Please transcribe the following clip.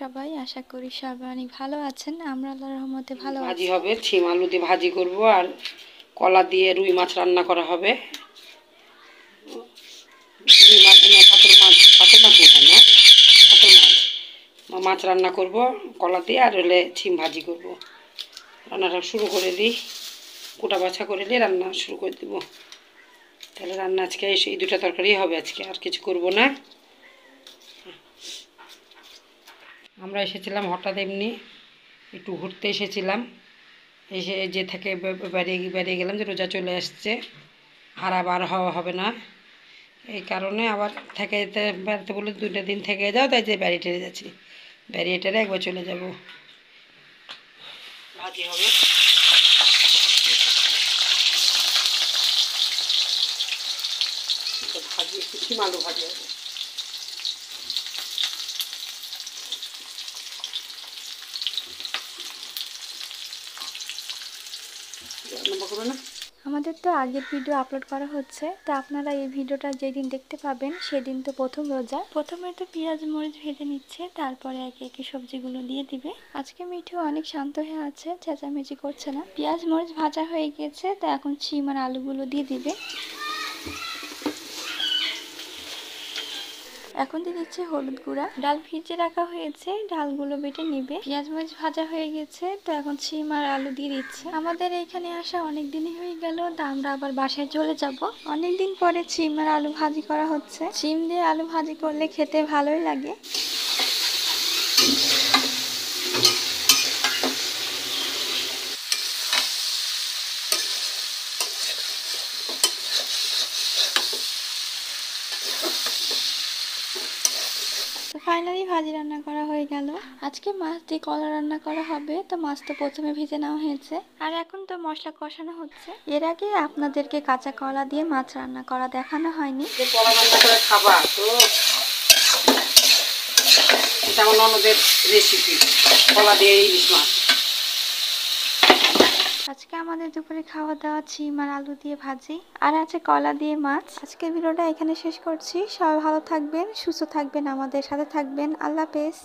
সবাই? আশা করি সবাই অনেক ভালো আছেন। আমরা আল্লাহর রহমতে ভালো আছি। ভাজি হবে, ছিম আলু দিয়ে ভাজি করব, আর কলা দিয়ে রুই মাছ রান্না করা হবে। রুই মাছ না, কাতল মাছ, কাতল মাছ হয় না, কাতল মাছ মাছ রান্না করব কলা দিয়ে, আর হলে ছিম ভাজি করব। রান্নাটা শুরু করে দিই, কোটা বাছা করে দিয়ে রান্না শুরু করে দেবো। তাহলে রান্না আজকে এই দুটো তরকারি হবে, আজকে আর কিছু করব না। আমরা এসেছিলাম হঠাৎ, এমনি একটু ঘুরতে এসেছিলাম। এসে যে থেকে বেরিয়ে গেলাম যে রোজা চলে আসছে, আর আবার হওয়া হবে না। এই কারণে আবার থেকে যেতে বেড়াতে বলে 2টা দিন থেকে যাও, তাই যে ব্যারিয়ে টেরে যাচ্ছি, ব্যারিয়ে টেরে একবার চলে যাব। ভাজি হবে, ভাজি একটু ছিম আলু ভাজি হবে। লম্বা করবে না? আমাদের তো আগের ভিডিও আপলোড করা হচ্ছে, তো আপনারা এই ভিডিওটা যেদিন দেখতে পাবেন সেদিন তো প্রথম রোজা। প্রথমে তো পেঁয়াজ মরিচ ভেজে নিচ্ছে, তারপরে একে একে সবজিগুলো দিয়ে দিবে। আজকে মিঠু অনেক শান্ত হয়ে আছে, চেঁচামেচি করছে না। পেঁয়াজ মরিচ ভাজা হয়ে গেছে, তো এখন শিম আর আলুগুলো দিয়ে দিবে। এখন দিয়ে দিচ্ছে হলুদ গুঁড়া। ডাল ভিজিয়ে রাখা হয়েছে, ডালগুলো বেটে নিবে। পেঁয়াজ মরিচ ভাজা হয়ে গেছে, তো এখন শিম আর আলু দিয়ে দিচ্ছে। আমাদের এখানে আসা অনেক দিনই হয়ে গেল, তো আমরা আবার বাসায় চলে যাব। অনেকদিন পরে শিম আর আলু ভাজি করা হচ্ছে। শিম দিয়ে আলু ভাজি করলে খেতে ভালোই লাগে। তো ফাইনালি ভাজি রান্না করা হয়ে গেল। আজকে মাছ দিয়ে কলা রান্না করা হবে, তো মাছ তো প্রথমে ভেজে নেওয়া হয়েছে, আর এখন তো মশলা কষানো হচ্ছে। এর আগে আপনাদেরকে কাঁচা কলা দিয়ে মাছ রান্না করা দেখানো হয়নি। কলা রান্না করে খাবা তো, এটা আমার ননদের রেসিপি, কলা দিয়ে ইলিশ মাছ। আজকে আমাদের দুপুরে খাওয়া দাওয়া শিম আর আলু দিয়ে ভাজি, আর আছে কলা দিয়ে মাছ। আজকের ভিডিওটা এখানে শেষ করছি। সবাই ভালো থাকবেন, সুস্থ থাকবেন, আমাদের সাথে থাকবেন। আল্লাহ হাফেজ।